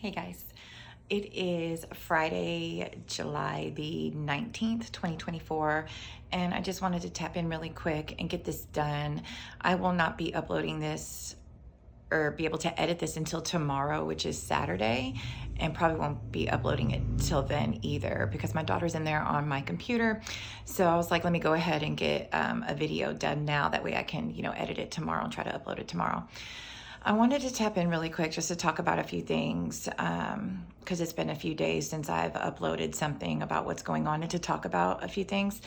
Hey guys, it is Friday, July the 19th, 2024, and I just wanted to tap in really quick and get this done. I will not be uploading this or be able to edit this until tomorrow, which is Saturday, and probably won't be uploading it till then either because my daughter's in there on my computer. So I was like, let me go ahead and get a video done now. That way I can, edit it tomorrow and try to upload it tomorrow. I wanted to tap in really quick just to talk about a few things because it's been a few days since I've uploaded something about what's going on and to talk about a few things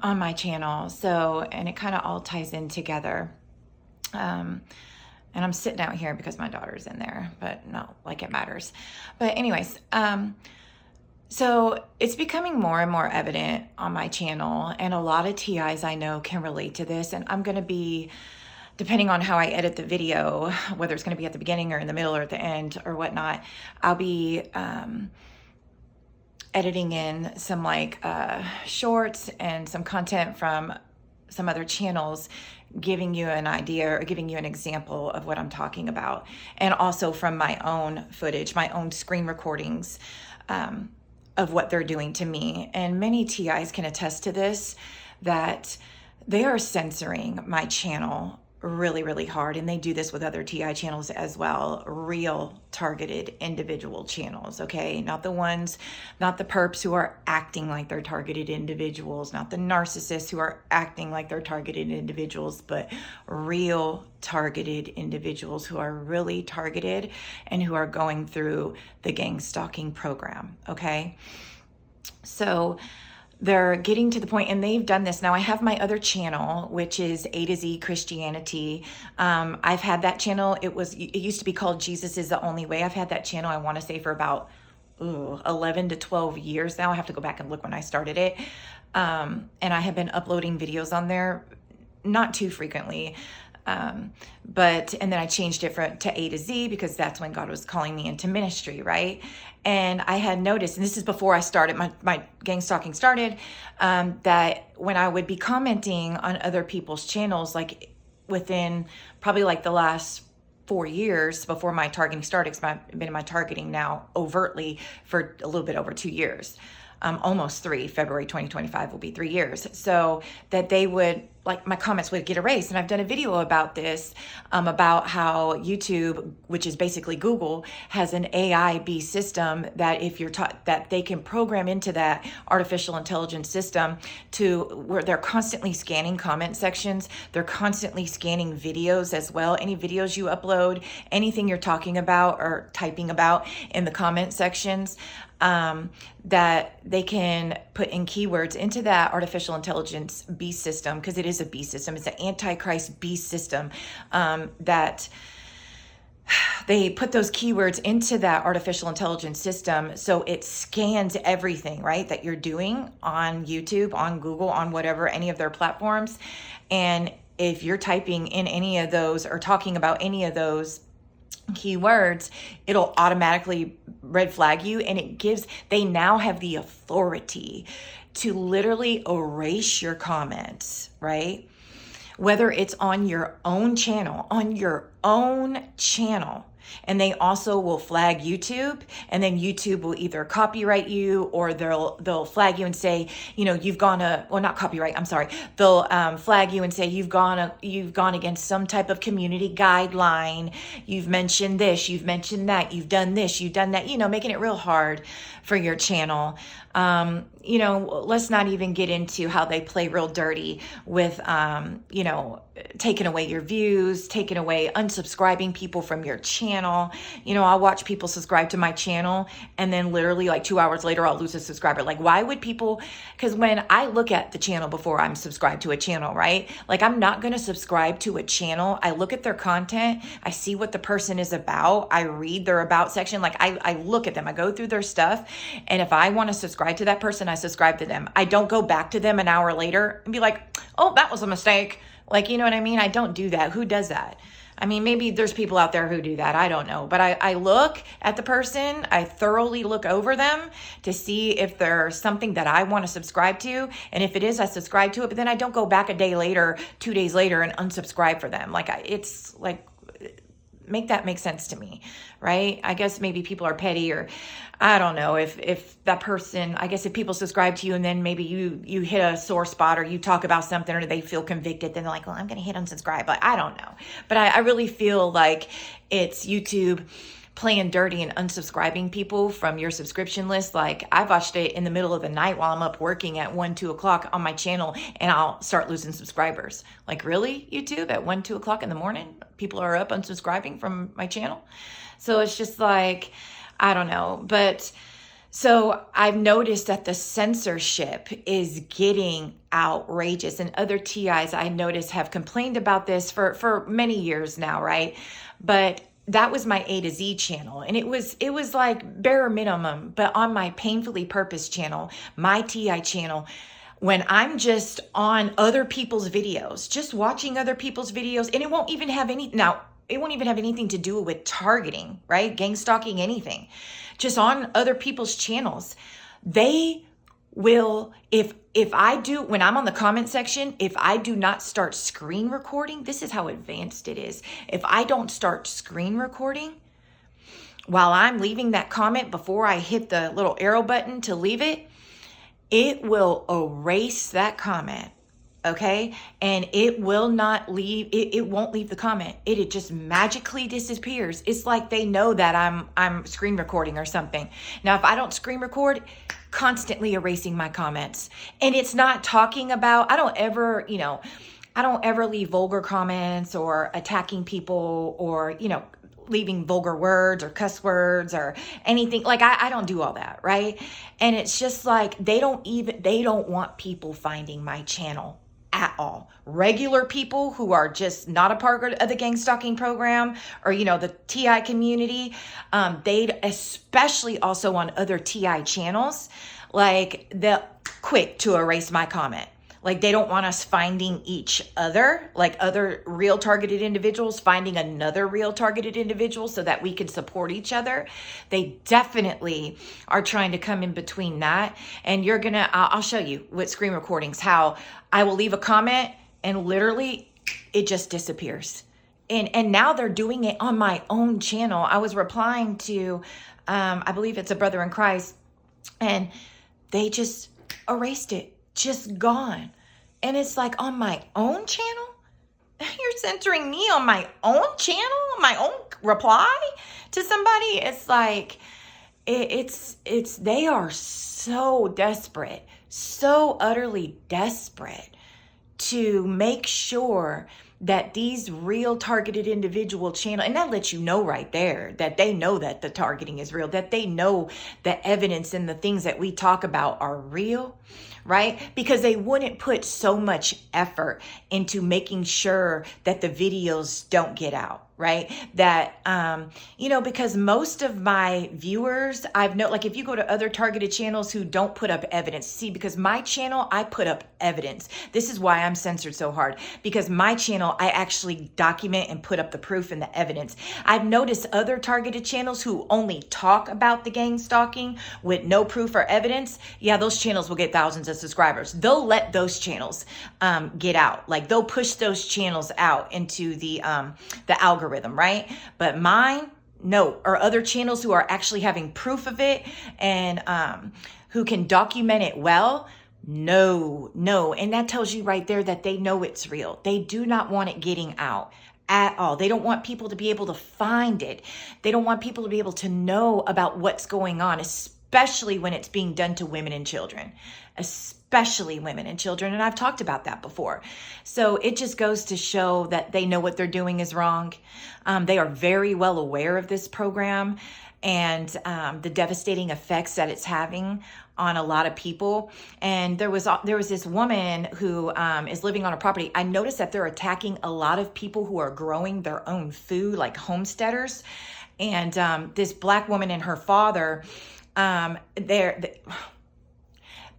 on my channel. So, and it kind of all ties in together. And I'm sitting out here because my daughter's in there, but not like it matters. But anyways, so it's becoming more and more evident on my channel, and a lot of TIs I know can relate to this, and I'm going to be, depending on how I edit the video, whether it's going to be at the beginning or in the middle or at the end or whatnot, I'll be editing in some shorts and some content from some other channels, giving you an idea or giving you an example of what I'm talking about. And also from my own footage, my own screen recordings of what they're doing to me. And many TIs can attest to this, that they are censoring my channel really, really hard. And they do this with other TI channels as well. Real targeted individual channels, okay? Not the ones, not the perps who are acting like they're targeted individuals, not the narcissists who are acting like they're targeted individuals, but real targeted individuals who are really targeted and who are going through the gangstalking program, okay? So they're getting to the point, and they've done this. Now I have my other channel, which is A to Z Christianity. I've had that channel. It used to be called Jesus is the Only Way. I've had that channel, I want to say, for about 11 to 12 years now. I have to go back and look when I started it. And I have been uploading videos on there, not too frequently. And then I changed it to A to Z because that's when God was calling me into ministry, right? And I had noticed, and this is before I started, my gang stalking started, that when I would be commenting on other people's channels, like within probably like the last 4 years before my targeting started, because I've been in my targeting now overtly for a little bit over 2 years. Almost 3, February 2025 will be 3 years. So that they would, like, my comments would get erased. And I've done a video about this, about how YouTube, which is basically Google, has an AI system that if you're taught, that they can program into that artificial intelligence system to where they're constantly scanning comment sections. They're constantly scanning videos as well. Any videos you upload, anything you're talking about or typing about in the comment sections, that they can put in keywords into that artificial intelligence beast system, because it is a beast system. It's an antichrist beast system, that they put those keywords into that artificial intelligence system. So it scans everything, right, that you're doing on YouTube, on Google, on whatever, any of their platforms. And if you're typing in any of those or talking about any of those keywords, it'll automatically red flag you, and they now have the authority to literally erase your comments, right? Whether it's on your own channel, and they also will flag YouTube, and then YouTube will either copyright you, or they'll flag you and say, you've gone not copyright, I'm sorry. They'll flag you and say you've gone against some type of community guideline. You've mentioned this, you've mentioned that, you've done this, you've done that, making it real hard for your channel. Let's not even get into how they play real dirty with, taking away your views, unsubscribing people from your channel. I'll watch people subscribe to my channel, and then literally like 2 hours later, I'll lose a subscriber. Like, why would people? Because when I look at the channel before I'm subscribed to a channel, right? Like, I'm not going to subscribe to a channel. I look at their content. I see what the person is about. I read their about section. Like, I look at them. I go through their stuff. And if I want to subscribe to that person, I subscribe to them. I don't go back to them an hour later and be like, oh, that was a mistake. Like, you know what I mean? I don't do that. Who does that? I mean, maybe there's people out there who do that. I don't know. But I look at the person. I thoroughly look over them to see if there's something that I want to subscribe to. And if it is, I subscribe to it. But then I don't go back a day later, 2 days later, and unsubscribe for them. Like, it's like, make that make sense to me, right? I guess maybe people are petty, or I don't know if that person, I guess if people subscribe to you and then maybe you hit a sore spot or you talk about something or they feel convicted, then they're like, well, I'm going to hit unsubscribe. But I don't know. But I really feel like it's YouTube playing dirty and unsubscribing people from your subscription list. Like, I watched it in the middle of the night while I'm up working at 1, 2 o'clock on my channel, and I'll start losing subscribers. Like, really, YouTube, at 1, 2 o'clock in the morning, people are up unsubscribing from my channel? So it's just like, I don't know. But so I've noticed that the censorship is getting outrageous, and other TIs I noticed have complained about this for many years now, right? But that was my A to Z channel, and it was like bare minimum. But on my Painfully Purpose channel, my TI channel, when I'm just on other people's videos, just watching other people's videos, and it won't even have anything to do with targeting, right? Gang stalking, anything. Just on other people's channels, they will, if I do, when I'm on the comment section, if I do not start screen recording, this is how advanced it is. If I don't start screen recording while I'm leaving that comment, before I hit the little arrow button to leave it, it will erase that comment. Okay. And it will not leave, it won't leave the comment. It just magically disappears. It's like they know that I'm screen recording or something. Now, if I don't screen record, constantly erasing my comments. And it's not talking about, I don't ever leave vulgar comments or attacking people or, leaving vulgar words or cuss words or anything. Like, I don't do all that, right? And it's just like, they don't want people finding my channel at all. Regular people who are just not a part of the gang stalking program or, the TI community, they'd especially also on other TI channels, like, they're quick to erase my comment. Like, they don't want us finding each other, like other real targeted individuals finding another real targeted individual so that we can support each other. They definitely are trying to come in between that. And I'll show you with screen recordings how I will leave a comment and literally it just disappears. And now they're doing it on my own channel. I was replying to, I believe it's a brother in Christ, and they just erased it. Just gone. And it's like, on my own channel? You're censoring me on my own channel, my own reply to somebody? It's like, they are so desperate, so utterly desperate to make sure that these real targeted individual channel, and that lets you know right there that they know that the targeting is real, that they know the evidence and the things that we talk about are real, right? Because they wouldn't put so much effort into making sure that the videos don't get out, right? That, because most of my viewers, like, if you go to other targeted channels who don't put up evidence, see, because my channel, I put up evidence. This is why I'm censored so hard, because my channel, I actually document and put up the proof and the evidence. I've noticed other targeted channels who only talk about the gang stalking with no proof or evidence. Yeah, those channels will get thousands of subscribers. They'll let those channels get out. Like, they'll push those channels out into the algorithm, right? But mine, no, or other channels who are actually having proof of it and who can document it well. No. And that tells you right there that they know it's real. They do not want it getting out at all. They don't want people to be able to find it. They don't want people to be able to know about what's going on, especially when it's being done to women and children, especially women and children. And I've talked about that before. So it just goes to show that they know what they're doing is wrong. They are very well aware of this program and the devastating effects that it's having on a lot of people. And there was this woman who is living on a property. I noticed that they're attacking a lot of people who are growing their own food, like homesteaders. And this Black woman and her father, they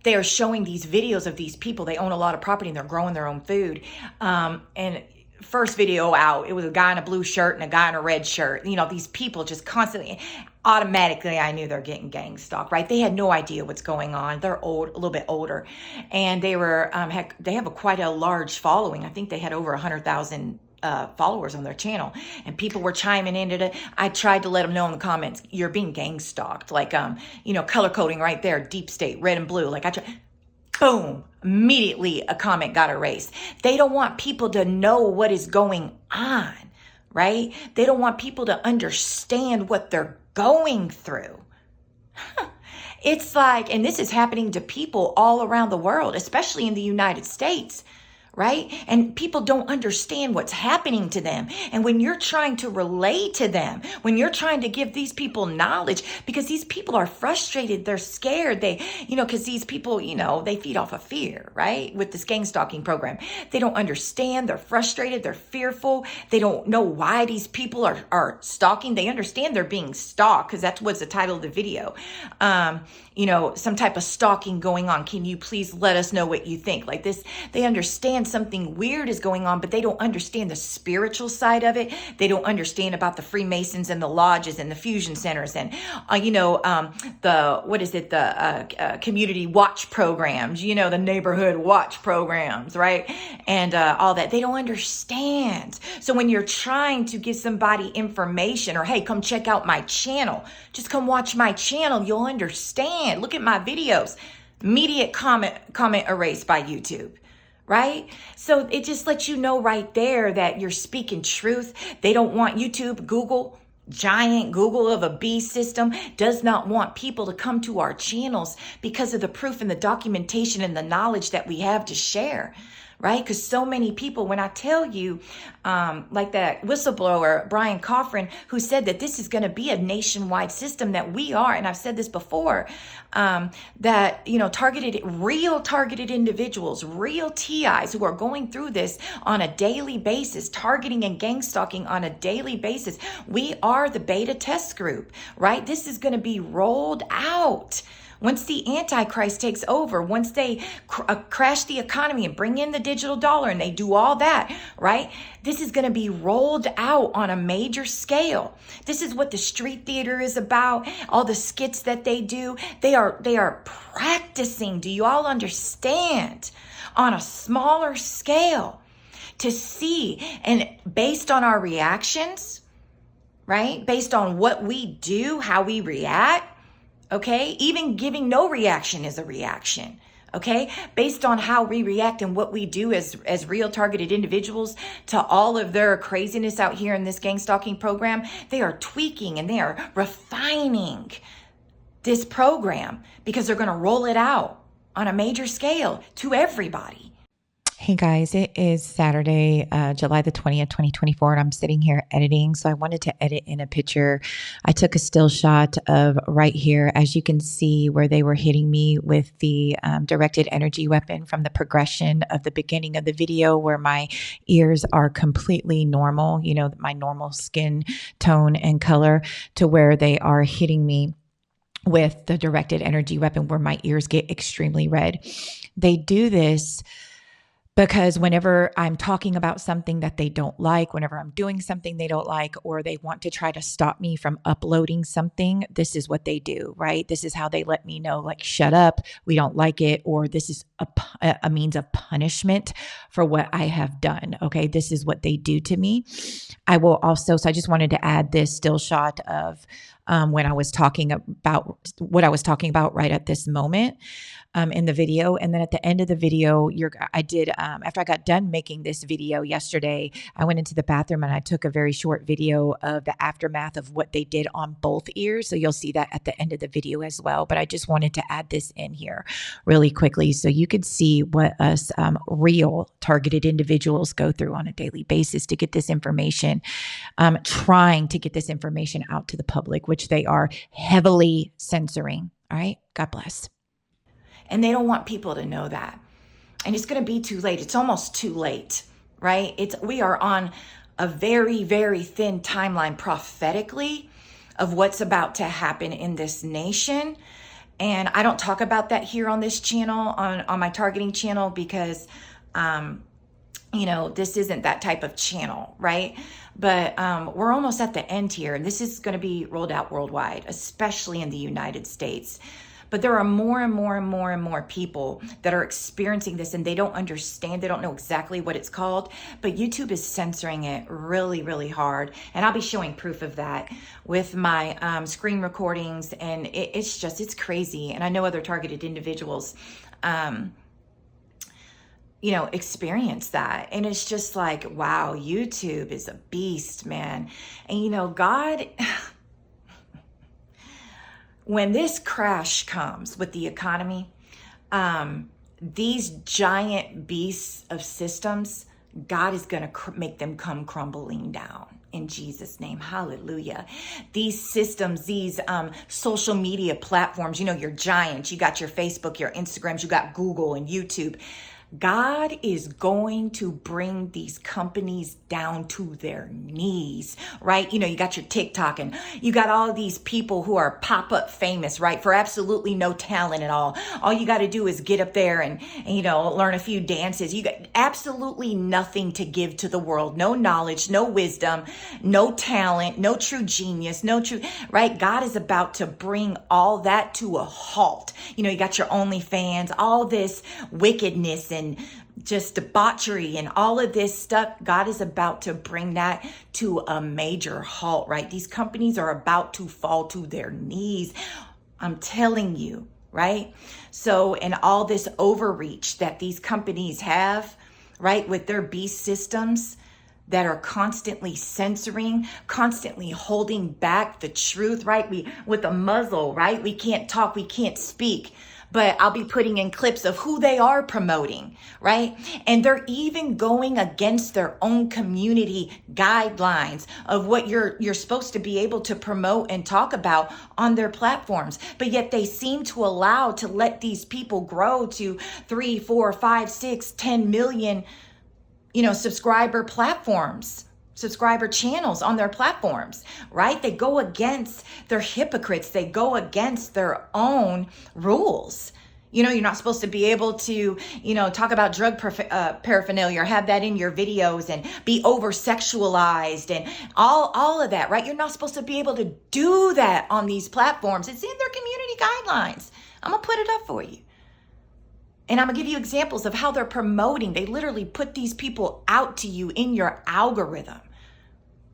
are showing these videos of these people. They own a lot of property and they're growing their own food. And first video out, it was a guy in a blue shirt and a guy in a red shirt. These people just constantly, automatically, I knew they're getting gang stalked, right? They had no idea what's going on. They're old, a little bit older, and they were they have quite a large following. I think they had over 100,000 followers on their channel, and people were chiming into it. I tried to let them know in the comments, you're being gang stalked, like color coding right there, deep state, red and blue. Like boom, immediately a comment got erased. They don't want people to know what is going on, right? They don't want people to understand what they're going through. It's like, and this is happening to people all around the world, especially in the United States, right? And people don't understand what's happening to them. And when you're trying to relate to them, when you're trying to give these people knowledge, because these people are frustrated, they're scared, because these people, they feed off of fear, right? With this gang stalking program, they don't understand, they're frustrated, they're fearful. They don't know why these people are stalking. They understand they're being stalked, because that's what's the title of the video. Some type of stalking going on. Can you please let us know what you think? Like this, they understand something weird is going on, but they don't understand the spiritual side of it. They don't understand about the Freemasons and the lodges and the fusion centers and, the community watch programs, the neighborhood watch programs, right? And all that. They don't understand. So when you're trying to give somebody information or, hey, come check out my channel, just come watch my channel, you'll understand. Look at my videos. Immediate comment erased by YouTube. Right? So it just lets you know right there that you're speaking truth. They don't want YouTube, giant Google of a beast system does not want people to come to our channels because of the proof and the documentation and the knowledge that we have to share. Right? Because so many people, when I tell you, like that whistleblower, Brian Coffrin, who said that this is going to be a nationwide system, that we are, and I've said this before, that, real targeted individuals, real TIs who are going through this on a daily basis, targeting and gang stalking on a daily basis. We are the beta test group, right? This is going to be rolled out. Once the Antichrist takes over, once they crash the economy and bring in the digital dollar and they do all that, right? This is going to be rolled out on a major scale. This is what the street theater is about. All the skits that they do, they are practicing. Do you all understand? On a smaller scale to see, and based on our reactions, right? Based on what we do, how we react. Okay, even giving no reaction is a reaction. Okay, based on how we react and what we do as real targeted individuals to all of their craziness out here in this gang stalking program, they are tweaking and they are refining this program because they're going to roll it out on a major scale to everybody. Hey guys, it is Saturday, July the 20th, 2024, and I'm sitting here editing. So I wanted to edit in a picture. I took a still shot of right here, as you can see, where they were hitting me with the directed energy weapon from the progression of the beginning of the video, where my ears are completely normal, my normal skin tone and color, to where they are hitting me with the directed energy weapon where my ears get extremely red. They do this because whenever I'm talking about something that they don't like, whenever I'm doing something they don't like, or they want to try to stop me from uploading something, this is what they do, right? This is how they let me know, like, shut up, we don't like it, or this is a means of punishment for what I have done, okay? This is what they do to me. I will also, so I just wanted to add this still shot of when I was talking about what I was talking about right at this moment in the video. And then at the end of the video, after I got done making this video yesterday, I went into the bathroom and I took a very short video of the aftermath of what they did on both ears. So you'll see that at the end of the video as well. But I just wanted to add this in here really quickly so you could see what us real targeted individuals go through on a daily basis to get this information, trying to get this information out to the public, which they are heavily censoring. All right. God bless. And they don't want people to know that. And it's going to be too late. It's almost too late, right? We are on a very, very thin timeline prophetically of what's about to happen in this nation. And I don't talk about that here on this channel, on my targeting channel, because, this isn't that type of channel, right? But we're almost at the end here. And this is going to be rolled out worldwide, especially in the United States. But there are more and more and more and more people that are experiencing this, and they don't understand. They don't know exactly what it's called, but YouTube is censoring it really, really hard. And I'll be showing proof of that with my screen recordings. And it's crazy. And I know other targeted individuals, experience that. And it's just like, wow, YouTube is a beast, man. And God, when this crash comes with the economy, these giant beasts of systems, God is going to make them come crumbling down in Jesus' name. Hallelujah. These systems, these social media platforms, your giants, you got your Facebook, your Instagrams, you got Google and YouTube. God is going to bring these companies down to their knees, right? You got your TikTok and you got all these people who are pop-up famous, right? For absolutely no talent at all. All you got to do is get up there and learn a few dances. You got absolutely nothing to give to the world. No knowledge, no wisdom, no talent, no true genius, right? God is about to bring all that to a halt. You got your OnlyFans, all this wickedness and just debauchery and all of this stuff. God is about to bring that to a major halt, right? These companies are about to fall to their knees. I'm telling you, right? So, and all this overreach that these companies have, right, with their beast systems that are constantly censoring, constantly holding back the truth, right? With a muzzle, right? We can't talk, we can't speak. But I'll be putting in clips of who they are promoting, right? And they're even going against their own community guidelines of what you're supposed to be able to promote and talk about on their platforms. But yet they seem to allow to let these people grow to 3, 4, 5, 6, 10 million, subscriber channels on their platforms, right? They go against, they're hypocrites. They go against their own rules. You're not supposed to be able to, talk about drug paraphernalia or have that in your videos and be over sexualized and all of that, right? You're not supposed to be able to do that on these platforms. It's in their community guidelines. I'm going to put it up for you. And I'm going to give you examples of how they're promoting. They literally put these people out to you in your algorithm,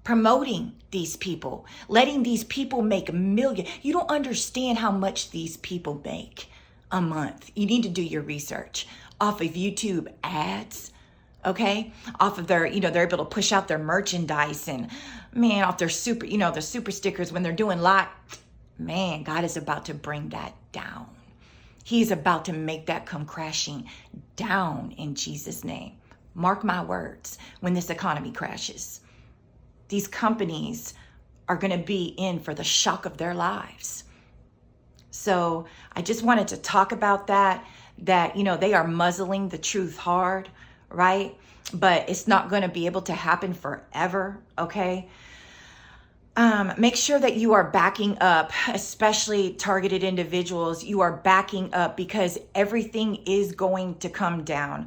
promoting these people, letting these people make millions. You don't understand how much these people make a month. You need to do your research off of YouTube ads, okay? Off of their, they're able to push out their merchandise and, man, off their their super stickers when they're doing live. Man, God is about to bring that down. He's about to make that come crashing down in Jesus' name. Mark my words, when this economy crashes, these companies are going to be in for the shock of their lives. So I just wanted to talk about that they are muzzling the truth hard, right? But it's not going to be able to happen forever, okay? Make sure that you are backing up, especially targeted individuals. You are backing up because everything is going to come down.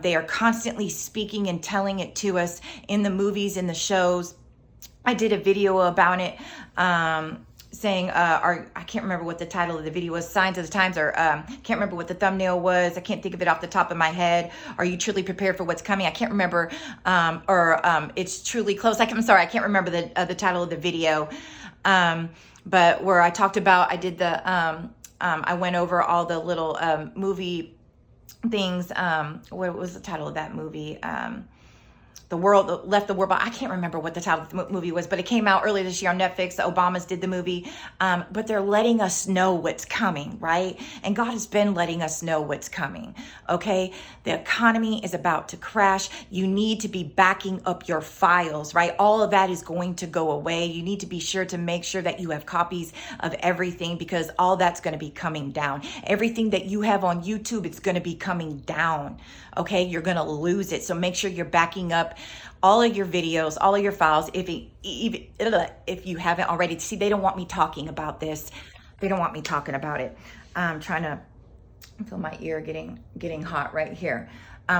They are constantly speaking and telling it to us in the movies, in the shows. I did a video about it, saying, I can't remember what the title of the video was, Signs of the Times, or can't remember what the thumbnail was. I can't think of it off the top of my head. Are you truly prepared for what's coming? I can't remember, it's truly close. I'm sorry, I can't remember the title of the video. But where I talked about, I did I went over all the little movie things. What was the title of that movie? The World Left the World. I can't remember what the title of the movie was, but it came out earlier this year on Netflix. The Obamas did the movie. But they're letting us know what's coming, right? And God has been letting us know what's coming, okay? The economy is about to crash. You need to be backing up your files, right? All of that is going to go away. You need to be sure to make sure that you have copies of everything, because all that's going to be coming down. Everything that you have on YouTube, it's going to be coming down, okay? You're going to lose it. So make sure you're backing up all of your videos, all of your files. If you haven't already, see, they don't want me talking about this. They don't want me talking about it. I'm trying to feel my ear getting hot right here.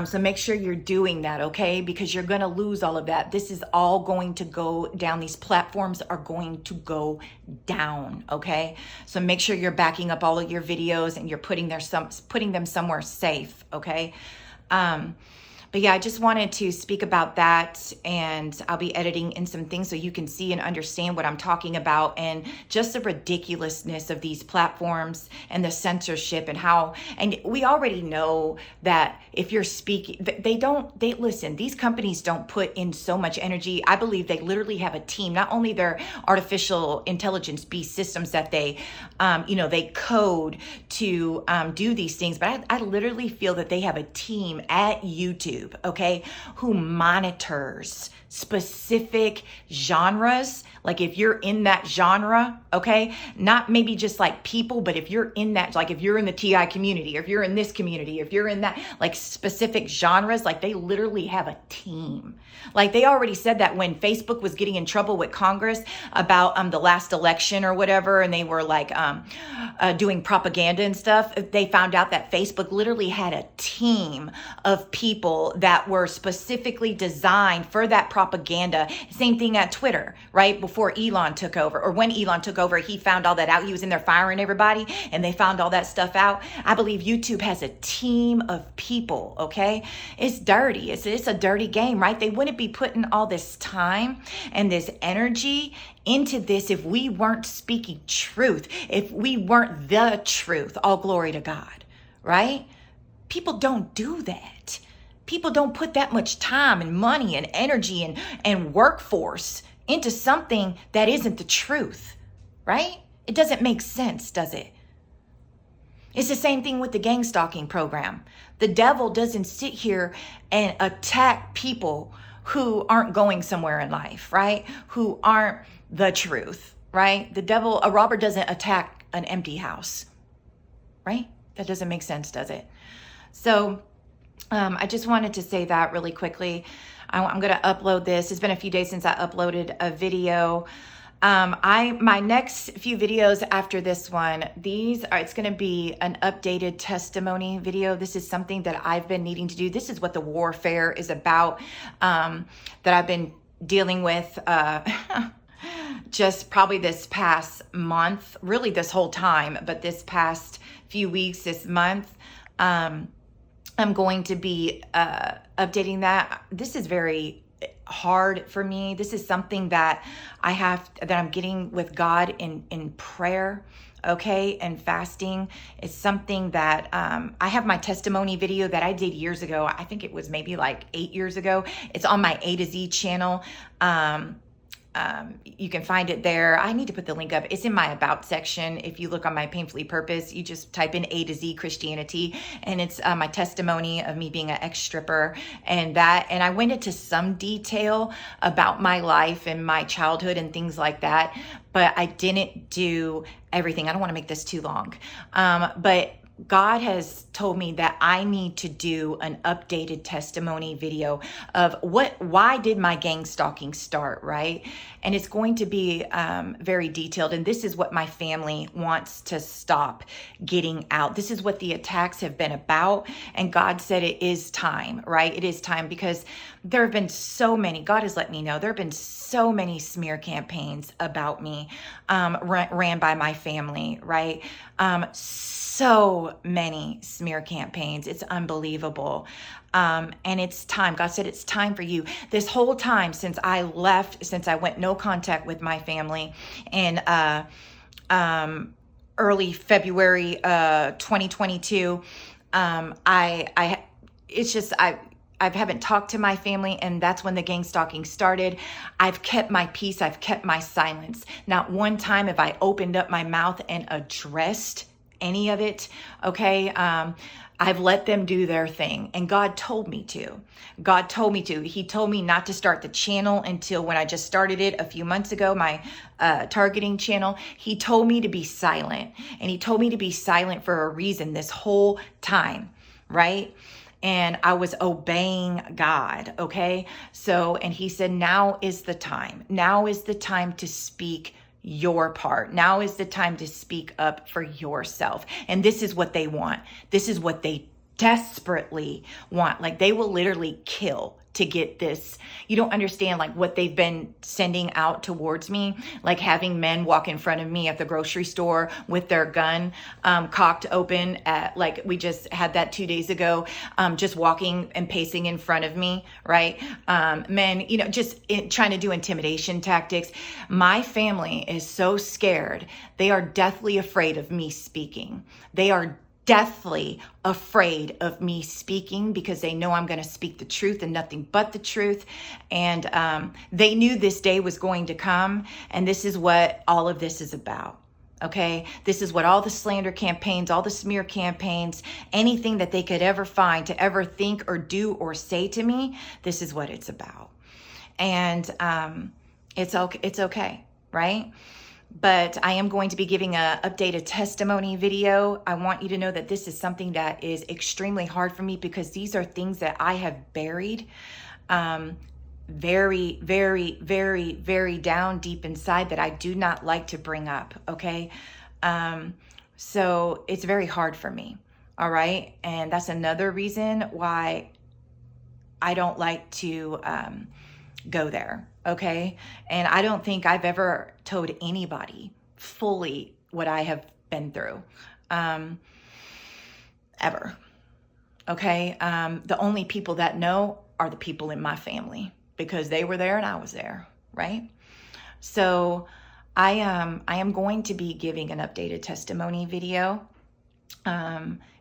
So make sure you're doing that, okay? Because you're going to lose all of that. This is all going to go down. These platforms are going to go down, okay? So make sure you're backing up all of your videos and you're putting them somewhere safe, okay? But yeah, I just wanted to speak about that, and I'll be editing in some things so you can see and understand what I'm talking about, and just the ridiculousness of these platforms and the censorship and how, and we already know that if you're speaking, they listen, these companies don't put in so much energy. I believe they literally have a team, not only their artificial intelligence beast systems that they code to do these things, but I literally feel that they have a team at YouTube, okay, who monitors specific genres. Like if you're in that genre, okay, not maybe just like people, but if you're in that, like if you're in the TI community, or if you're in this community, if you're in that like specific genres, like they literally have a team. Like they already said that when Facebook was getting in trouble with Congress about the last election or whatever, and they were like doing propaganda and stuff, they found out that Facebook literally had a team of people that were specifically designed for that propaganda. Same thing at Twitter, right? Before Elon took over, or when Elon took over, he found all that out. He was in there firing everybody, and they found all that stuff out. I believe YouTube has a team of people, okay? It's dirty. It's a dirty game, right? They wouldn't be putting all this time and this energy into this if we weren't speaking truth, if we weren't the truth. All glory to God, right? People don't do that. People don't put that much time and money and energy and workforce into something that isn't the truth, right? It doesn't make sense, does it? It's the same thing with the gangstalking program. The devil doesn't sit here and attack people who aren't going somewhere in life, right? Who aren't the truth, right? The devil, a robber doesn't attack an empty house, right? That doesn't make sense, does it? So I just wanted to say that really quickly. I'm going to upload this. It's been a few days since I uploaded a video. My next few videos after this one, it's going to be an updated testimony video. This is something that I've been needing to do. This is what the warfare is about, that I've been dealing with, just probably this past month, really this whole time, but this past few weeks, this month, I'm going to be updating that. This is very hard for me. This is something that I'm getting with God in prayer, okay, and fasting. It's something that I have my testimony video that I did years ago. I think it was maybe like 8 years ago. It's on my A to Z channel. You can find it there. I need to put the link up. It's in my about section. If you look on my Painfully Purpose, you just type in A to Z Christianity, and it's my testimony of me being an ex-stripper and I went into some detail about my life and my childhood and things like that, but I didn't do everything. I don't want to make this too long. But God has told me that I need to do an updated testimony video of why did my gang stalking start, right? And it's going to be very detailed. And this is what my family wants to stop getting out. This is what the attacks have been about. And God said it is time, right? It is time, because there have been so many, God has let me know, there have been so many smear campaigns about me ran by my family, right? So many smear campaigns. It's unbelievable. And it's time. God said it's time for you. This whole time since I went no contact with my family in early February 2022, I haven't talked to my family, and that's when the gang stalking started. I've kept my peace. I've kept my silence. Not one time have I opened up my mouth and addressed any of it, okay? I've let them do their thing, and God told me to. God told me to. He told me not to start the channel until when I just started it a few months ago, my targeting channel. He told me to be silent, and he told me to be silent for a reason this whole time, right? And I was obeying God, okay? So, and he said, now is the time. Now is the time to speak your part. Now is the time to speak up for yourself. And this is what they want. This is what they desperately want, like they will literally kill to get this. You don't understand like what they've been sending out towards me, like having men walk in front of me at the grocery store with their gun cocked open at, like we just had that 2 days ago, just walking and pacing in front of me, right? Men, just trying to do intimidation tactics. My family is so scared. They are deathly afraid of me speaking. They are deathly afraid of me speaking because they know I'm going to speak the truth and nothing but the truth. And they knew this day was going to come. And this is what all of this is about. Okay. This is what all the slander campaigns, all the smear campaigns, anything that they could ever find to ever think or do or say to me. This is what it's about. And it's okay. Right. But I am going to be giving a updated testimony video. I want you to know that this is something that is extremely hard for me because these are things that I have buried very, very, very, very down deep inside that I do not like to bring up, okay? So it's very hard for me, all right? And that's another reason why I don't like to go there, okay? And I don't think I've ever told anybody fully what I have been through, ever, okay? The only people that know are the people in my family because they were there and I was there, right? So I am going to be giving an updated testimony video.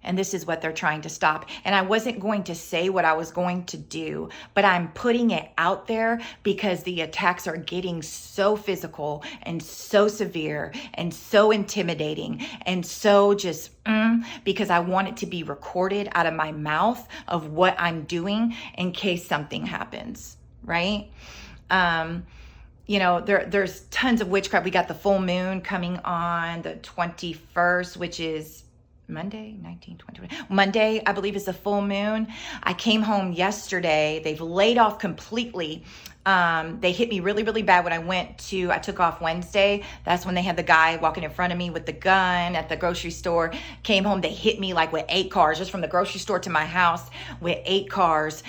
And this is what they're trying to stop. And I wasn't going to say what I was going to do, but I'm putting it out there because the attacks are getting so physical and so severe and so intimidating and so just because I want it to be recorded out of my mouth of what I'm doing in case something happens, right? There's tons of witchcraft. We got the full moon coming on the 21st, which is Monday, 19, 20. Monday, I believe, is the full moon. I came home yesterday. They've laid off completely. They hit me really, really bad when I took off Wednesday. That's when they had the guy walking in front of me with the gun at the grocery store. Came home, they hit me like with 8 cars, just from the grocery store to my house with 8 cars,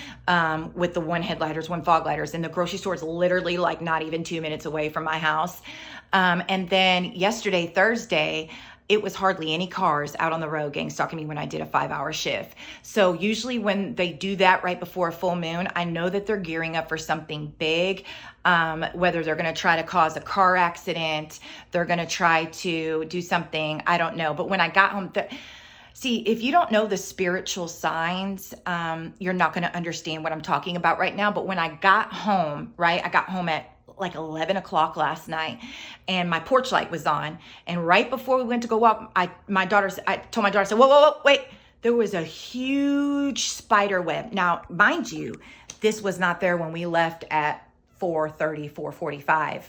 with the 1 headlighters, 1 fog lighters. And the grocery store is literally like not even 2 minutes away from my house. And then yesterday, Thursday, it was hardly any cars out on the road gangstalking me when I did a 5-hour shift. So usually when they do that right before a full moon, I know that they're gearing up for something big, whether they're going to try to cause a car accident, they're going to try to do something, I don't know. But when I got home, see, if you don't know the spiritual signs, you're not going to understand what I'm talking about right now. But when I got home, right, I got home at like 11 o'clock last night and my porch light was on. And right before we went to go walk, I told my daughter, I said, whoa, wait. There was a huge spider web. Now, mind you, this was not there when we left at 4:30, 4:45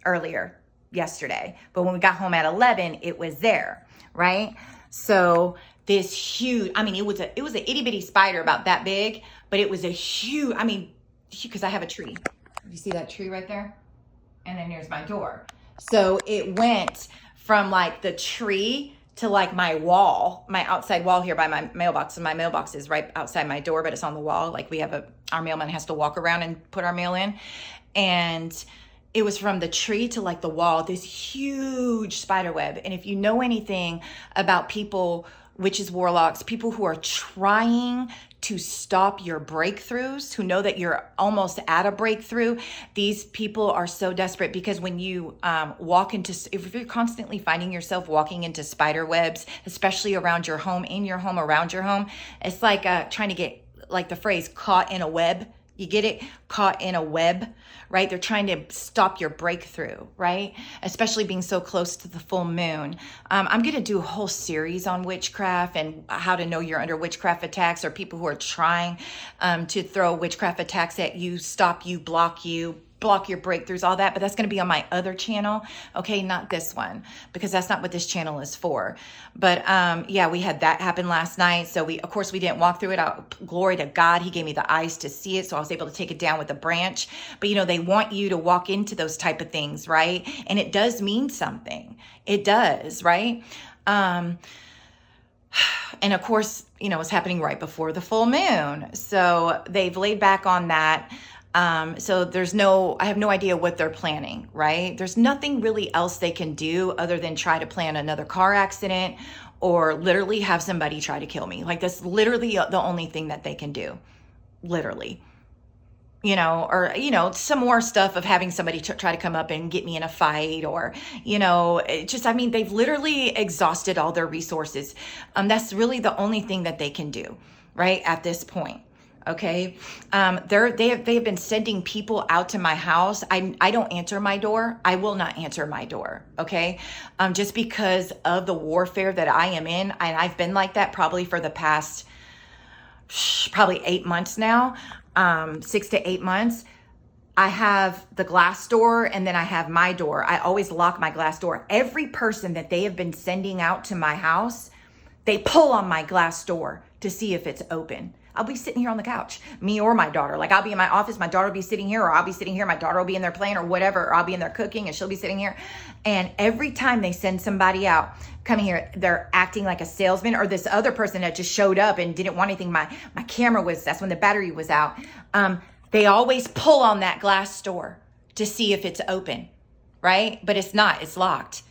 earlier yesterday. But when we got home at 11, it was there, right? So this huge, it was an itty bitty spider about that big, but it was a huge, because I have a tree. You see that tree right there? And then here's my door. So it went from like the tree to like my wall, my outside wall here by my mailbox. And my mailbox is right outside my door, but it's on the wall. Like our mailman has to walk around and put our mail in. And it was from the tree to like the wall, this huge spider web. And if you know anything about people, witches, warlocks, people who are trying to stop your breakthroughs, who know that you're almost at a breakthrough, these people are so desperate because when you if you're constantly finding yourself walking into spider webs, especially around your home, in your home, around your home, it's like trying to get, like the phrase, caught in a web. You get it? Caught in a web, right? They're trying to stop your breakthrough, right? Especially being so close to the full moon. I'm going to do a whole series on witchcraft and how to know you're under witchcraft attacks, or people who are trying to throw witchcraft attacks at you, stop you, block your breakthroughs, all that. But that's going to be on my other channel, okay? Not this one, because that's not what this channel is for. But yeah, we had that happen last night. So of course we didn't walk through it. Glory to God, he gave me the eyes to see it, so I was able to take it down with a branch. But they want you to walk into those type of things, right? And it does mean something. It does, right? And of course, you know, it's happening right before the full moon. So they've laid back on that. So I have no idea what they're planning, right? There's nothing really else they can do other than try to plan another car accident or literally have somebody try to kill me. Like, that's literally the only thing that they can do. Literally. You know, or, you know, some more stuff of having somebody try to come up and get me in a fight, or, you know, I mean, they've literally exhausted all their resources. That's really the only thing that they can do, right, at this point. Okay. They have been sending people out to my house. I don't answer my door. I will not answer my door. Okay. Just because of the warfare that I am in. And I've been like that probably for the past, probably 8 months now. 6 to 8 months. I have the glass door and then I have my door. I always lock my glass door. Every person that they have been sending out to my house, they pull on my glass door to see if it's open. I'll be sitting here on the couch, me or my daughter. Like, I'll be in my office, my daughter will be sitting here, or I'll be sitting here, my daughter will be in there playing or whatever, or I'll be in there cooking and she'll be sitting here. And every time they send somebody out coming here, they're acting like a salesman, or this other person that just showed up and didn't want anything. My camera that's when the battery was out. They always pull on that glass door to see if it's open, right? But it's not, it's locked.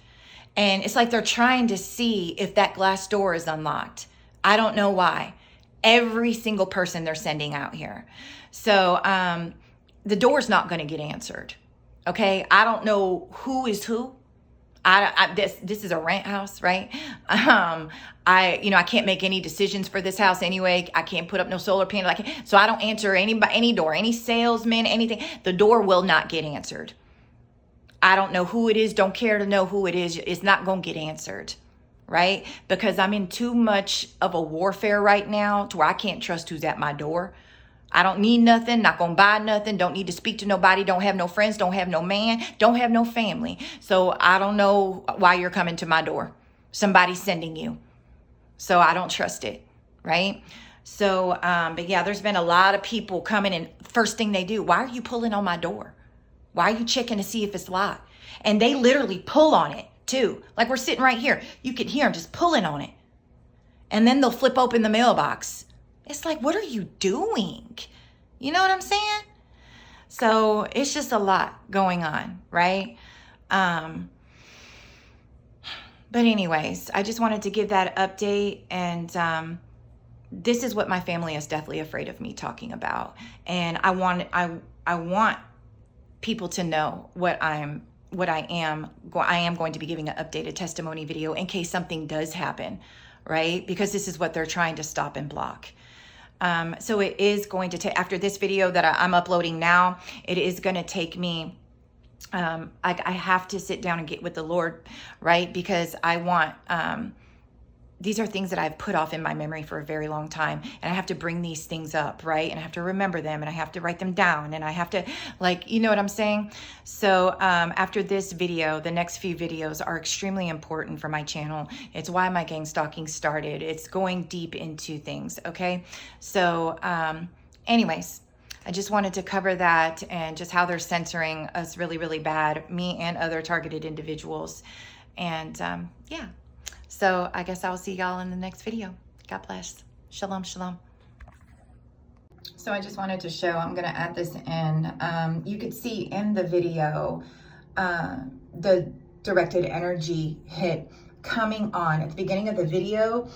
And it's like they're trying to see if that glass door is unlocked. I don't know why. Every single person they're sending out here. So the door's not going to get answered. Okay. I don't know who is who. This is a rent house, right? I can't make any decisions for this house anyway. I can't put up no solar panel. So I don't answer any door, any salesman, anything. The door will not get answered. I don't know who it is. Don't care to know who it is. It's not going to get answered. Right? Because I'm in too much of a warfare right now to where I can't trust who's at my door. I don't need nothing, not gonna buy nothing, don't need to speak to nobody, don't have no friends, don't have no man, don't have no family. So I don't know why you're coming to my door. Somebody's sending you. So I don't trust it, right? So, but yeah, there's been a lot of people coming, and first thing they do, why are you pulling on my door? Why are you checking to see if it's locked? And they literally pull on it too. Like, we're sitting right here. You can hear them just pulling on it. And then they'll flip open the mailbox. It's like, what are you doing? You know what I'm saying? So it's just a lot going on, right? But anyways, I just wanted to give that update. And this is what my family is deathly afraid of me talking about. And I want people to know I am going to be giving an updated testimony video in case something does happen, right? Because this is what they're trying to stop and block. So it is going to take, after this video that I'm uploading now, it is going to take me, I have to sit down and get with the Lord, right? Because I want, these are things that I've put off in my memory for a very long time. And I have to bring these things up, right? And I have to remember them, and I have to write them down, and I have to, like, you know what I'm saying? So after this video, the next few videos are extremely important for my channel. It's why my gang stalking started. It's going deep into things, okay? So anyways, I just wanted to cover that and just how they're censoring us really, really bad, me and other targeted individuals. And yeah. So I guess I'll see y'all in the next video. God bless. Shalom, shalom. So I just wanted to show, I'm going to add this in. You could see in the video, the directed energy hit coming on. At the beginning of the video,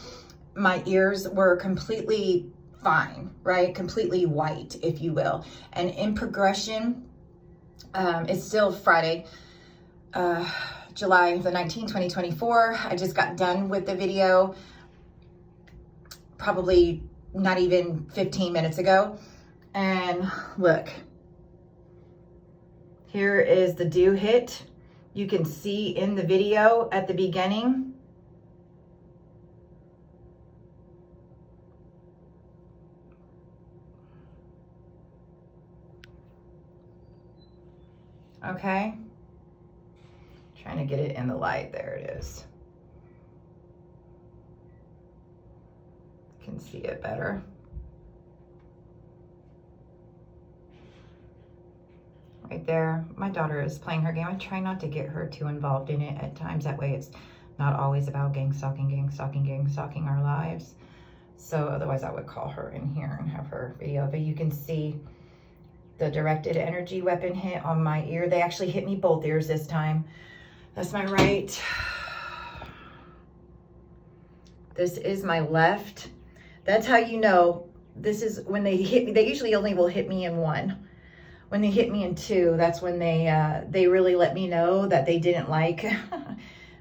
my ears were completely fine, right? Completely white, if you will. And in progression, it's still Friday, July the 19th, 2024. I just got done with the video probably not even 15 minutes ago. And look, here is the dew hit. You can see in the video at the beginning. Okay. Trying to get it in the light. There it is. You can see it better. Right there. My daughter is playing her game. I try not to get her too involved in it at times. That way it's not always about gang stalking our lives. So otherwise I would call her in here and have her video. But you can see the directed energy weapon hit on my ear. They actually hit me both ears this time. That's my right. This is my left. That's how you know. This is when they hit me. They usually only will hit me in one. When they hit me in two, that's when they really let me know that they didn't like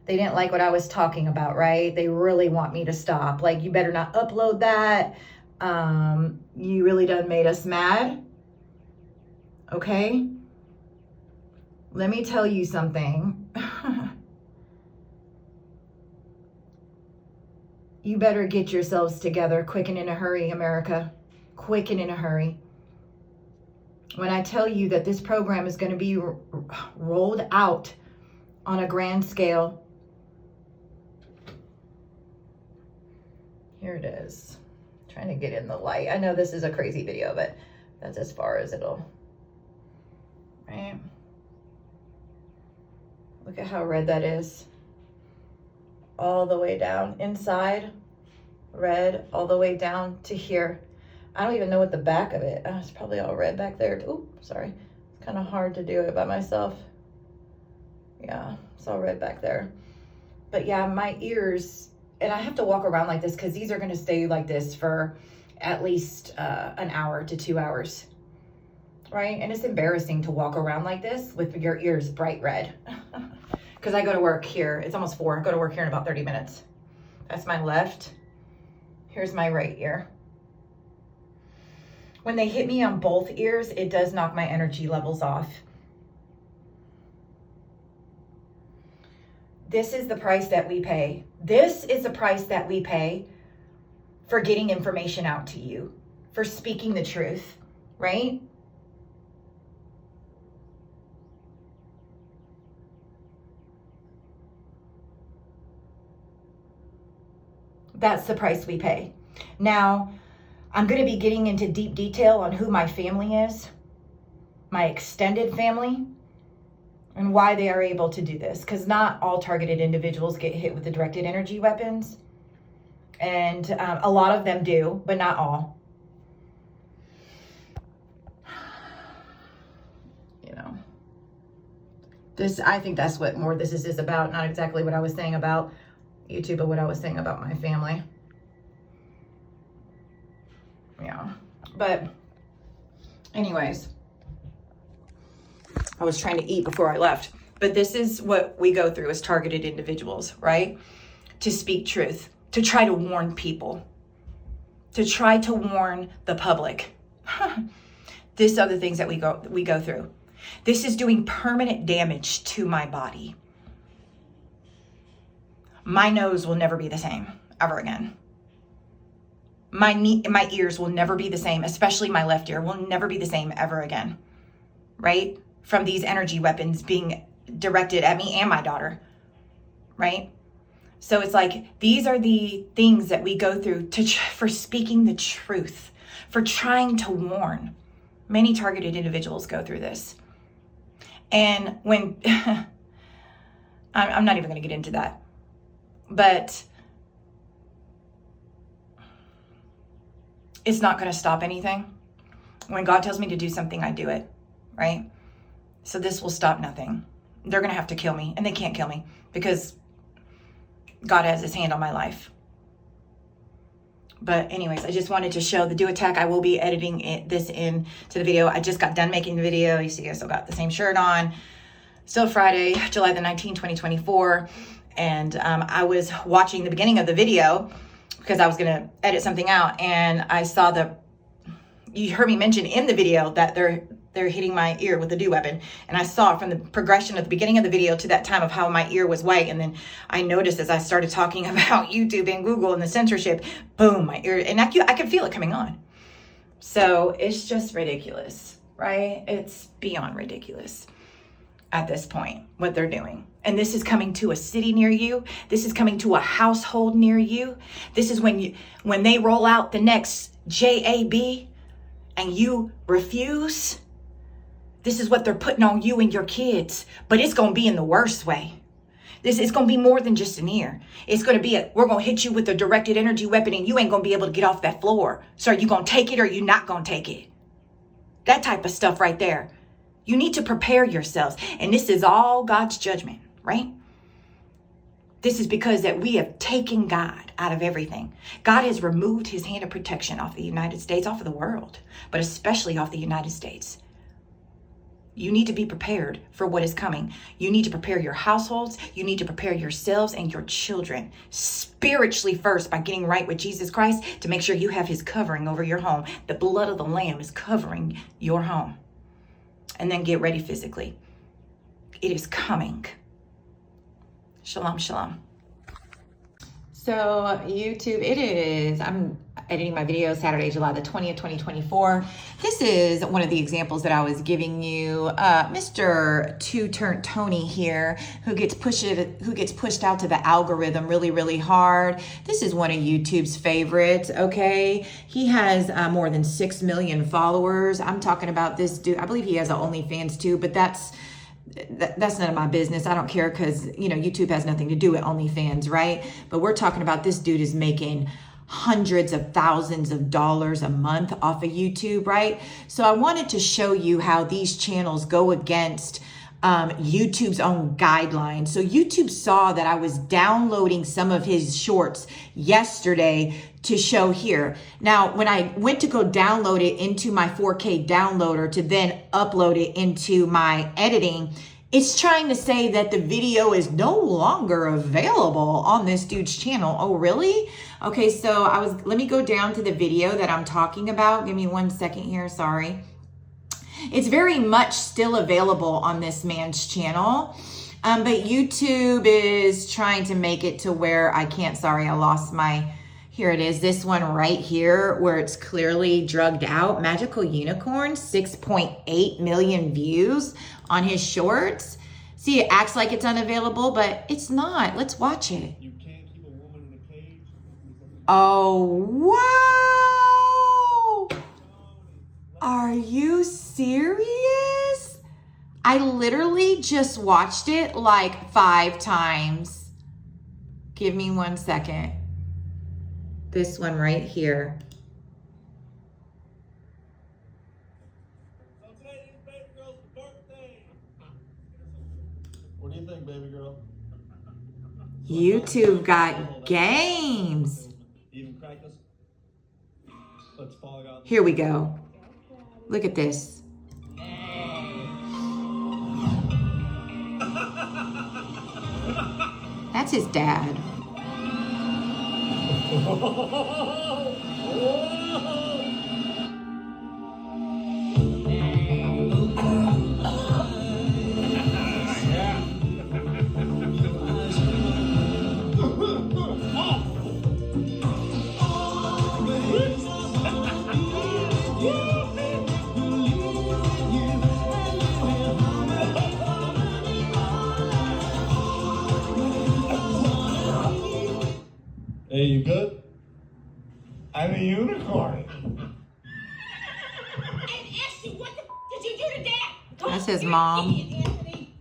they didn't like what I was talking about, right? They really want me to stop. Like, you better not upload that. You really done made us mad. Okay? Let me tell you something. You better get yourselves together quick and in a hurry, America. Quick and in a hurry. When I tell you that this program is going to be rolled out on a grand scale. Here it is. Trying to get in the light. I know this is a crazy video, but that's as far as it'll. Right? Look at how red that is. All the way down inside. Red all the way down to here. I don't even know what the back of it. It's probably all red back there. Oh, sorry. It's kind of hard to do it by myself. Yeah, it's all red back there. But yeah, my ears, and I have to walk around like this because these are going to stay like this for at least an hour to 2 hours. Right? And it's embarrassing to walk around like this with your ears bright red. Because I go to work here. It's almost 4. I go to work here in about 30 minutes. That's my left. Here's my right ear. When they hit me on both ears, it does knock my energy levels off. This is the price that we pay. This is the price that we pay for getting information out to you, for speaking the truth, right? That's the price we pay. Now, I'm going to be getting into deep detail on who my family is, my extended family, and why they are able to do this. Because not all targeted individuals get hit with the directed energy weapons. And a lot of them do, but not all. You know, I think that's what more this is about. Not exactly what I was saying about YouTube, but what I was saying about my family. Yeah, but anyways, I was trying to eat before I left, but this is what we go through as targeted individuals, right? To speak truth, to try to warn people, to try to warn the public. These are the things that we go through. This is doing permanent damage to my body. My nose will never be the same ever again. My ears will never be the same, especially my left ear will never be the same ever again, right? From these energy weapons being directed at me and my daughter, right? So it's like, these are the things that we go through for speaking the truth, for trying to warn. Many targeted individuals go through this. And when, I'm not even going to get into that, but it's not going to stop anything. When God tells me to do something, I do it, right? So this will stop nothing. They're going to have to kill me, and they can't kill me because God has his hand on my life. But anyways, I just wanted to show the do attack. I will be editing this in to the video. I just got done making the video. You see I still got the same shirt on. Still Friday, July the 19th, 2024. And I was watching the beginning of the video because I was going to edit something out, and I saw you heard me mention in the video that they're hitting my ear with the do weapon, and I saw from the progression at the beginning of the video to that time of how my ear was white, and then I noticed as I started talking about YouTube and Google and the censorship, boom, my ear, and I could feel it coming on. So it's just ridiculous, right? It's beyond ridiculous at this point, what they're doing. And this is coming to a city near you. This is coming to a household near you. This is when they roll out the next JAB and you refuse. This is what they're putting on you and your kids, but it's going to be in the worst way. This is going to be more than just an ear. It's going to be we're going to hit you with a directed energy weapon and you ain't going to be able to get off that floor. So are you going to take it or are you not going to take it? That type of stuff right there. You need to prepare yourselves. And this is all God's judgment, right? This is because that we have taken God out of everything. God has removed his hand of protection off the United States, off of the world, but especially off the United States. You need to be prepared for what is coming. You need to prepare your households. You need to prepare yourselves and your children spiritually first by getting right with Jesus Christ to make sure you have his covering over your home. The blood of the Lamb is covering your home. And then get ready physically. It is coming. Shalom, shalom. So YouTube, I'm editing my video Saturday, July the 20th, 2024. This is one of the examples that I was giving you. Mr. Two-Turn Tony here, who gets pushed out to the algorithm really, really hard. This is one of YouTube's favorites, okay? He has more than 6 million followers. I'm talking about this dude. I believe he has an OnlyFans too, but that's none of my business. I don't care because, YouTube has nothing to do with OnlyFans, right? But we're talking about this dude is making hundreds of thousands of dollars a month off of YouTube, right? So I wanted to show you how these channels go against YouTube's own guidelines. So YouTube saw that I was downloading some of his shorts yesterday to show here. Now, when I went to go download it into my 4K downloader to then upload it into my editing, it's trying to say that the video is no longer available on this dude's channel. Oh, really? Okay, so let me go down to the video that I'm talking about. Give me 1 second here, sorry. It's very much still available on this man's channel. But YouTube is trying to make it to where I can't, sorry, I lost here it is, this one right here where it's clearly drugged out. Magical Unicorn, 6.8 million views on his shorts. See, it acts like it's unavailable, but it's not. Let's watch it. You can't keep a woman in a cage. Oh, wow. Are you serious? I literally just watched it like 5 times. Give me 1 second. This one right here. So today is baby girl's birthday. What do you think, baby girl? YouTube got games. Even crack us? Let's fall out. Here we go. Look at this. That's his dad. Hey, you good? I'm a unicorn. And Ashley, what the did you do to Dad? That's his mom. Idiot, Anthony.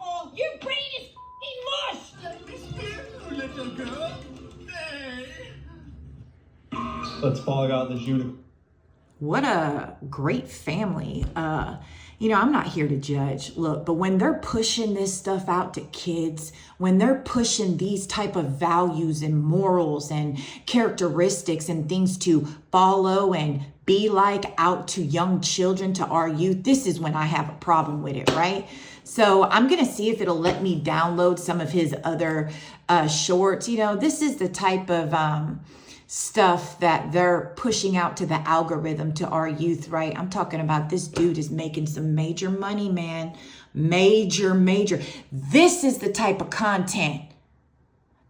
Oh, your brain is mush. Little girl. Hey. Let's fall out this unicorn. What a great family. I'm not here to judge. Look, but when they're pushing this stuff out to kids, when they're pushing these type of values and morals and characteristics and things to follow and be like out to young children, to our youth, this is when I have a problem with it, right? So I'm going to see if it'll let me download some of his other shorts. This is the type of stuff that they're pushing out to the algorithm to our youth, right? I'm talking about this dude is making some major money, man. Major. This is the type of content,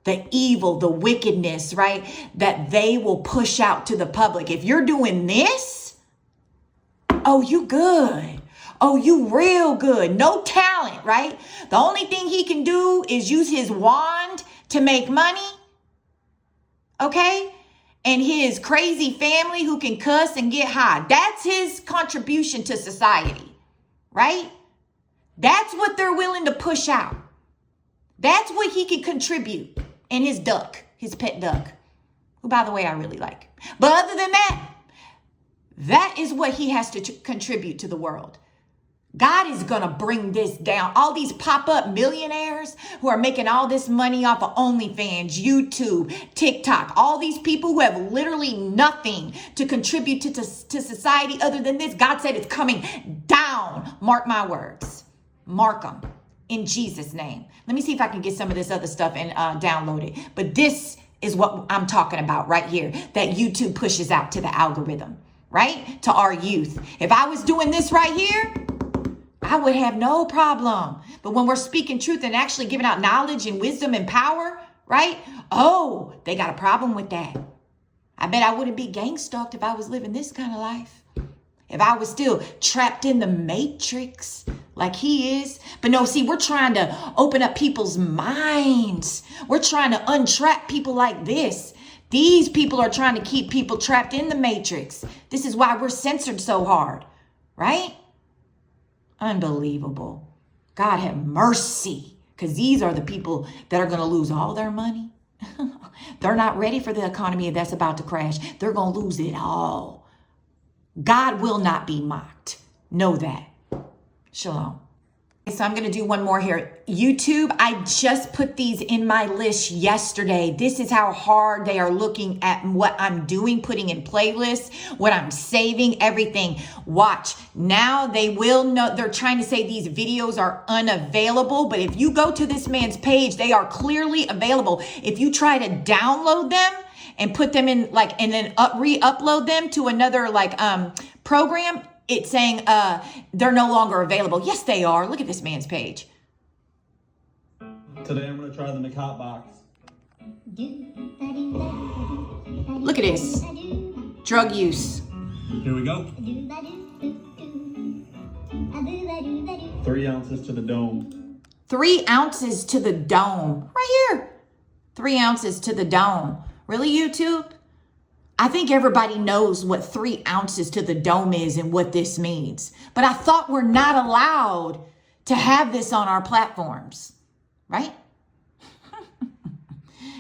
the evil, the wickedness, right? That they will push out to the public. If you're doing this, oh, you good. Oh, you real good. No talent, right? The only thing he can do is use his wand to make money. Okay? And his crazy family who can cuss and get high. That's his contribution to society, right? That's what they're willing to push out. That's what he can contribute. And his duck, his pet duck, who, by the way, I really like. But other than that, that is what he has to contribute to the world. God is going to bring this down. All these pop-up millionaires who are making all this money off of OnlyFans, YouTube, TikTok, all these people who have literally nothing to contribute to society other than this, God said it's coming down. Mark my words. Mark them in Jesus' name. Let me see if I can get some of this other stuff and download it. But this is what I'm talking about right here, that YouTube pushes out to the algorithm, right? To our youth. If I was doing this right here, I would have no problem. But when we're speaking truth and actually giving out knowledge and wisdom and power, right? Oh, they got a problem with that. I bet I wouldn't be gang stalked if I was living this kind of life. If I was still trapped in the matrix like he is. But no, see, we're trying to open up people's minds. We're trying to untrap people like this. These people are trying to keep people trapped in the matrix. This is why we're censored so hard, right? Unbelievable. God have mercy, because these are the people that are going to lose all their money. They're not ready for the economy that's about to crash. They're going to lose it all. God will not be mocked. Know that. Shalom. So I'm going to do one more here. YouTube, I just put these in my list yesterday. This is how hard they are looking at what I'm doing, putting in playlists, what I'm saving, everything. Watch. Now they will know. They're trying to say these videos are unavailable, but if you go to this man's page, they are clearly available. If you try to download them and put them in and then re-upload them to another program, it's saying they're no longer available. Yes, they are. Look at this man's page. Today I'm going to try the McHot box. Look at this. Drug use. Here we go. 3 ounces to the dome. 3 ounces to the dome. Right here. 3 ounces to the dome. Really, YouTube? I think everybody knows what 3 ounces to the dome is and what this means. But I thought we're not allowed to have this on our platforms, right?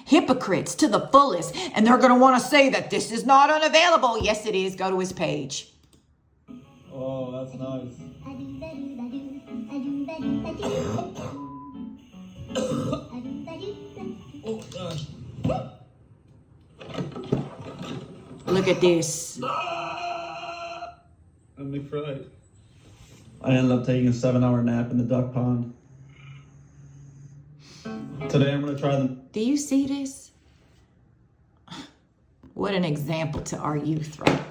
Hypocrites to the fullest. And they're going to want to say that this is not unavailable. Yes, it is. Go to his page. Oh, that's nice. Oh, gosh. Look at this. I'm McFried. I ended up taking a 7-hour nap in the duck pond. Today I'm going to try them. Do you see this? What an example to our youth, right?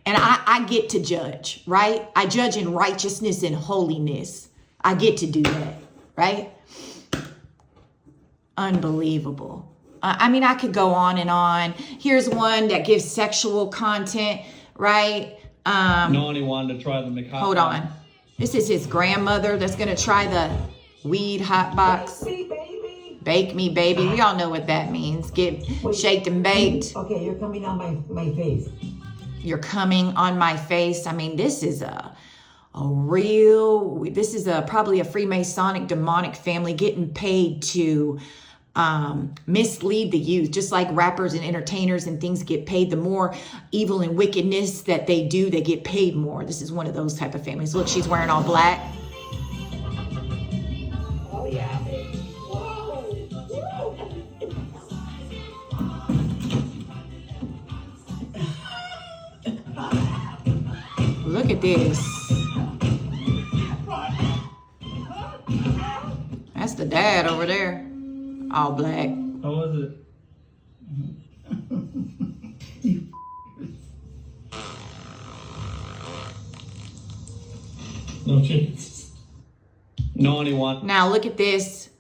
And I get to judge, right? I judge in righteousness and holiness. I get to do that, right? Unbelievable. I mean, I could go on and on. Here's one that gives sexual content, right? Nani wanted to try the McHot. Hold on. This is his grandmother that's going to try the weed hot box. Bake me, baby. We all know what that means. Get shaked and baked. Okay, you're coming on my face. You're coming on my face. I mean, this is probably a Freemasonic demonic family getting paid to mislead the youth, just like rappers and entertainers and things get paid. The more evil and wickedness that they do, they get paid more. This is one of those type of families. Look, she's wearing all black. Oh yeah. Look at this. That's the dad over there. All black. How was it? No chance. Nani wanted. Now look at this.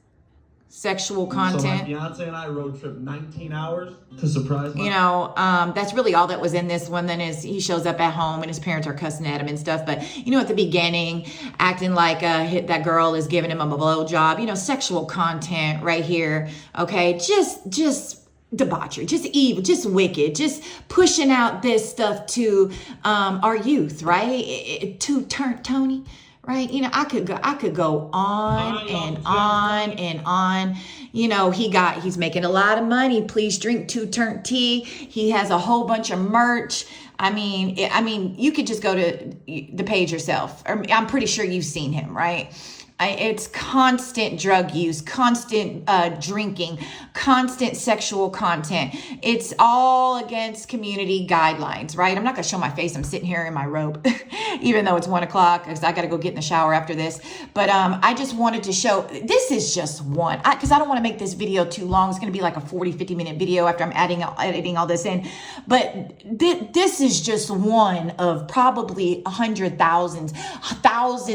Sexual So my content. fiance and I road trip 19 hours to surprise my... You know, that's really all that was in this one. Then is he shows up at home and his parents are cussing at him and stuff. But, you know, at the beginning, acting like that girl is giving him a blowjob. You know, sexual content right here. Okay, just debauchery, just evil, just wicked, just pushing out this stuff to our youth, right? To Tony, right? You know, I could go on and on and on. You know, he's making a lot of money. Please drink 2 turnt tea. He has a whole bunch of merch. I mean, you could just go to the page yourself. I'm pretty sure you've seen him, right? It's constant drug use, constant drinking, constant sexual content. It's all against community guidelines, right? I'm not going to show my face. I'm sitting here in my robe, even though it's 1 o'clock because I got to go get in the shower after this. But I just wanted to show, this is just one, because I don't want to make this video too long. It's going to be like a 40-50 minute video after I'm editing all this in. But this is just one of probably thousands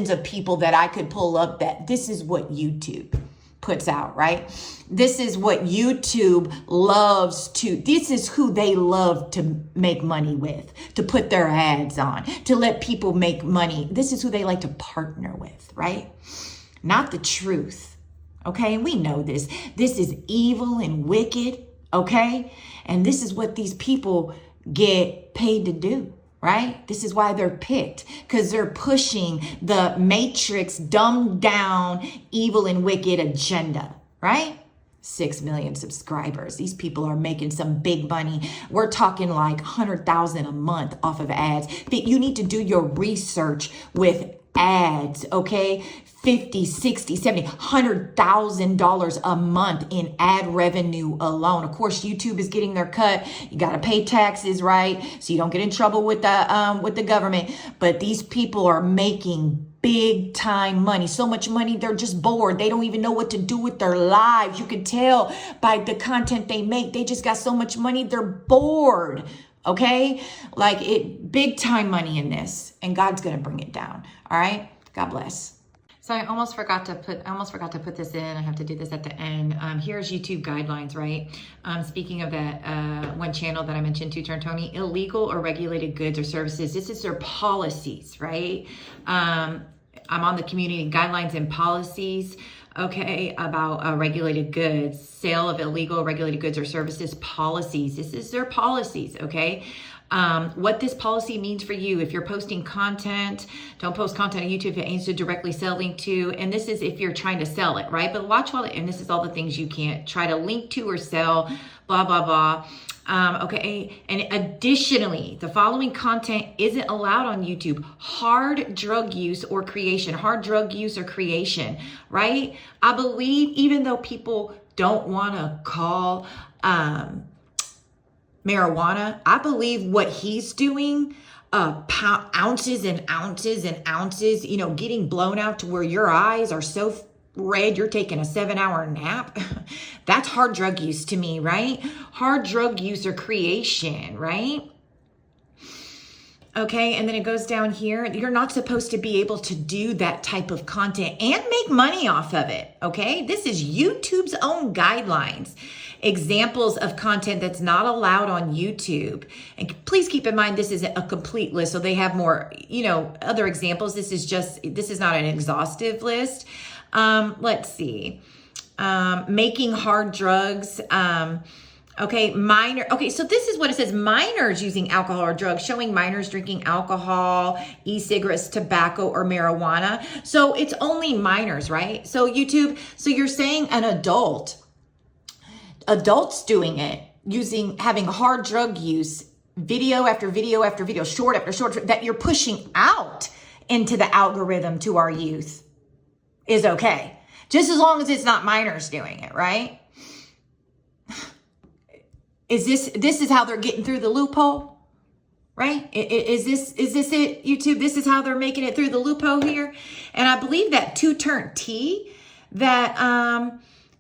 of people that I could pull up that this is what YouTube puts out, right? This is what YouTube loves to, this is who they love to make money with, to put their ads on, to let people make money. This is who they like to partner with, right? Not the truth, okay? We know this. This is evil and wicked, okay? And this is what these people get paid to do. Right? This is why they're picked, because they're pushing the matrix, dumbed down, evil and wicked agenda, right? 6 million subscribers. These people are making some big money. We're talking like 100,000 a month off of ads. But you need to do your research with ads, okay? 50, 60, 70, $100,000 a month in ad revenue alone. Of course, YouTube is getting their cut. You got to pay taxes, right? So you don't get in trouble with the government. But these people are making big time money, so much money they're just bored. They don't even know what to do with their lives. You can tell by the content they make. They just got so much money, they're bored. Okay, like big time money in this, and God's gonna bring it down. All right, God bless. So I almost forgot to put this in. I have to do this at the end. Here's YouTube guidelines, right? Speaking of that one channel that I mentioned, 2 Turn Tony, illegal or regulated goods or services. This is their policies, right? I'm on the community guidelines and policies, okay, about regulated goods, sale of illegal regulated goods or services policies. This is their policies, okay? What this policy means for you. If you're posting content, don't post content on YouTube if it aims to directly sell link to, and this is if you're trying to sell it, right? But watch all and this is all the things you can't try to link to or sell, blah, blah, blah. Okay, and additionally, the following content isn't allowed on YouTube. Hard drug use or creation, right? I believe even though people don't want to call marijuana, I believe what he's doing, ounces and ounces and ounces, you know, getting blown out to where your eyes are so red, you're taking a 7-hour nap. That's hard drug use to me, right? Hard drug use or creation, right? Okay, and then it goes down here. You're not supposed to be able to do that type of content and make money off of it, okay? This is YouTube's own guidelines. Examples of content that's not allowed on YouTube. And please keep in mind, this isn't a complete list. So they have more, you know, other examples. This is not an exhaustive list. Let's see. Making hard drugs. Okay, so this is what it says. Minors using alcohol or drugs, showing minors drinking alcohol, e-cigarettes, tobacco, or marijuana. So it's only minors, right? So YouTube, so you're saying an adults doing it, having hard drug use, video after video after video, short after short, that you're pushing out into the algorithm to our youth is okay. Just as long as it's not minors doing it, right? This is how they're getting through the loophole, right? Is this it, YouTube? This is how they're making it through the loophole here. And I believe that 2 Turnt tea that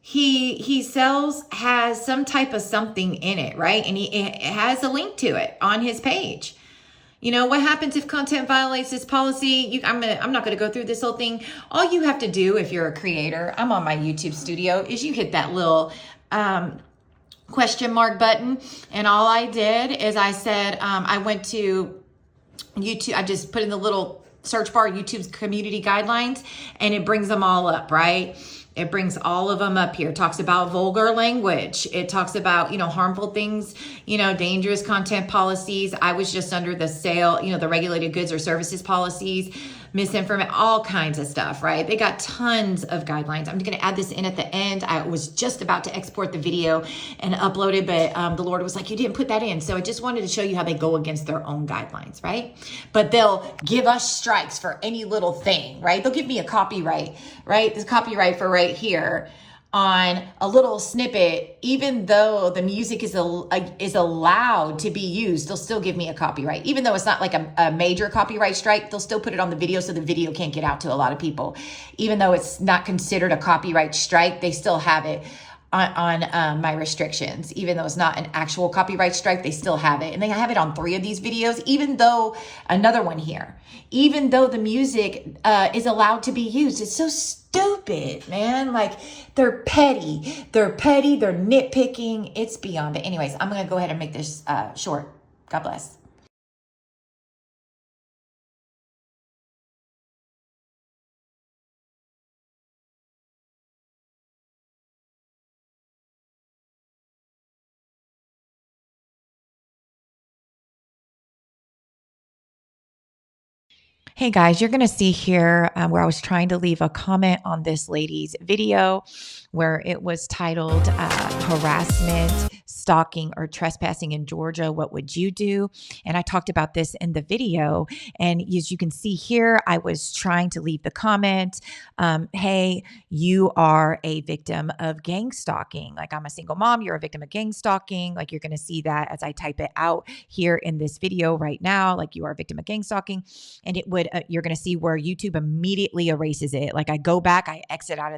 he sells has some type of something in it, right? And it has a link to it on his page. You know, what happens if content violates this policy? I'm not going to go through this whole thing. All you have to do if you're a creator, I'm on my YouTube studio, is you hit that little question mark button. And all I did is I said, I went to YouTube. I just put in the little search bar, YouTube's community guidelines, and it brings them all up, right? It brings all of them up here. It talks about vulgar language. It talks about, you know, harmful things, you know, dangerous content policies. I was just under the sale, you know, the regulated goods or services policies. misinformation, all kinds of stuff, right? They got tons of guidelines. I'm going to add this in at the end. I was just about to export the video and upload it, but the Lord was like, you didn't put that in. So I just wanted to show you how they go against their own guidelines, right? But they'll give us strikes for any little thing, right? They'll give me a copyright, right? This copyright for right here on a little snippet, even though the music is allowed to be used, they'll still give me a copyright. Even though it's not like a major copyright strike, they'll still put it on the video so the video can't get out to a lot of people. Even though it's not considered a copyright strike, they still have it on my restrictions. Even though it's not an actual copyright strike, they still have it. And they have it on 3 of these videos, even though another one here, even though the music is allowed to be used. It's so stupid, man. Like, they're petty, they're nitpicking. It's beyond it. Anyways, I'm going to go ahead and make this short. God bless. Hey guys, you're going to see here where I was trying to leave a comment on this lady's video where it was titled harassment, stalking, or trespassing in Georgia. What would you do? And I talked about this in the video. And as you can see here, I was trying to leave the comment, hey, you are a victim of gang stalking. Like, I'm a single mom, you're a victim of gang stalking. Like, you're going to see that as I type it out here in this video right now, like, you are a victim of gang stalking. And it would you're going to see where YouTube immediately erases it. Like, I go back, I exit out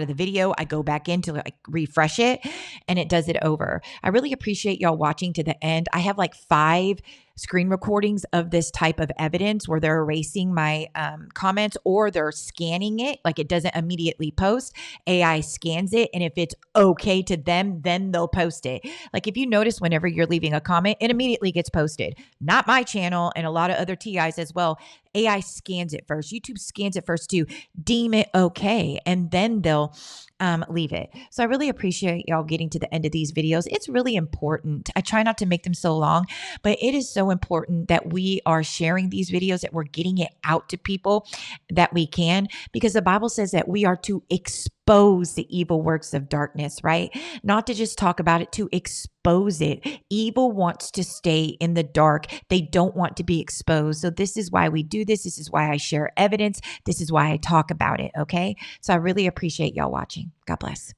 of the video, I go back in to like refresh it, and it does it over. I really appreciate y'all watching to the end. I have like 5 screen recordings of this type of evidence where they're erasing my comments, or they're scanning it. Like, it doesn't immediately post. AI scans it, and if it's okay to them, then they'll post it. Like, if you notice, whenever you're leaving a comment, it immediately gets posted. Not my channel, and a lot of other TIs as well. AI scans it first. YouTube scans it first to deem it okay, and then they'll leave it. So I really appreciate y'all getting to the end of these videos. It's really important. I try not to make them so long, but it is so important that we are sharing these videos, that we're getting it out to people that we can, because the Bible says that we are to expose the evil works of darkness, right? Not to just talk about it, to expose it. Evil wants to stay in the dark. They don't want to be exposed. So this is why we do this. This is why I share evidence. This is why I talk about it. Okay. So I really appreciate y'all watching. God bless.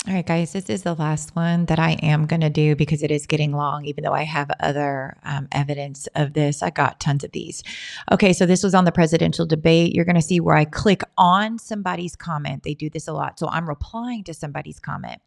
All right, guys, this is the last one that I am going to do because it is getting long, even though I have other evidence of this. I got tons of these. Okay, so this was on the presidential debate. You're going to see where I click on somebody's comment. They do this a lot. So I'm replying to somebody's comment.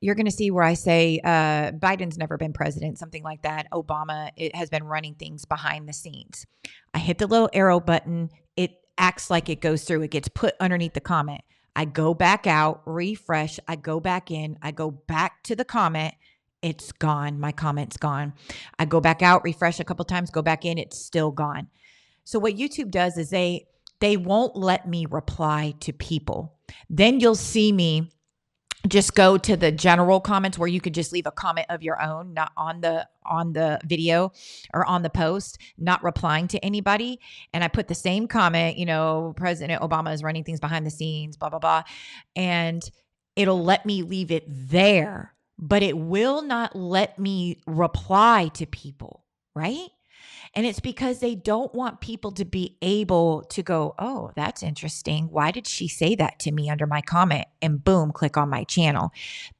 You're going to see where I say Biden's never been president, something like that. Obama has been running things behind the scenes. I hit the little arrow button. It acts like it goes through. It gets put underneath the comment. I go back out, refresh, I go back in, I go back to the comment, it's gone. My comment's gone. I go back out, refresh a couple times, go back in, it's still gone. So what YouTube does is they won't let me reply to people. Then you'll see me just go to the general comments where you could just leave a comment of your own, not on the video or on the post, not replying to anybody. And I put the same comment, President Obama is running things behind the scenes, blah, blah, blah. And it'll let me leave it there, but it will not let me reply to people, right? And it's because they don't want people to be able to go, oh, that's interesting. Why did she say that to me under my comment? And boom, click on my channel.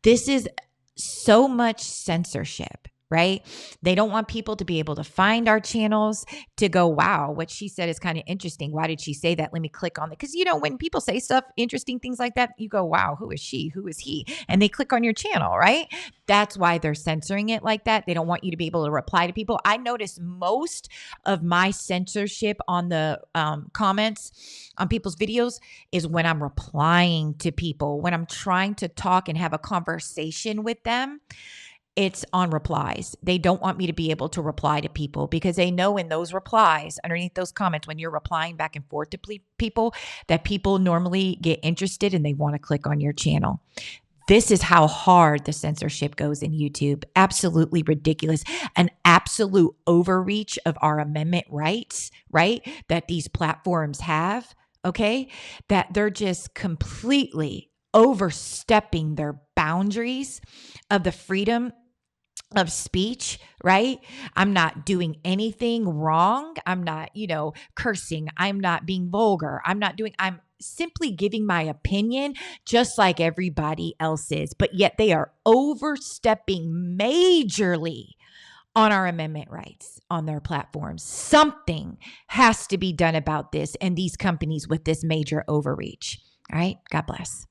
This is so much censorship, right? They don't want people to be able to find our channels to go, wow, what she said is kind of interesting. Why did she say that? Let me click on it. Because, when people say stuff, interesting things like that, you go, wow, who is she? Who is he? And they click on your channel, right? That's why they're censoring it like that. They don't want you to be able to reply to people. I notice most of my censorship on the comments on people's videos is when I'm replying to people, when I'm trying to talk and have a conversation with them. It's on replies. They don't want me to be able to reply to people because they know in those replies, underneath those comments, when you're replying back and forth to people, that people normally get interested and they want to click on your channel. This is how hard the censorship goes in YouTube. Absolutely ridiculous. An absolute overreach of our amendment rights, right? That these platforms have, okay? That they're just completely overstepping their boundaries of the freedom of speech, right? I'm not doing anything wrong. I'm not, cursing. I'm not being vulgar. I'm simply giving my opinion just like everybody else is. But yet they are overstepping majorly on our amendment rights on their platforms. Something has to be done about this and these companies with this major overreach. All right. God bless.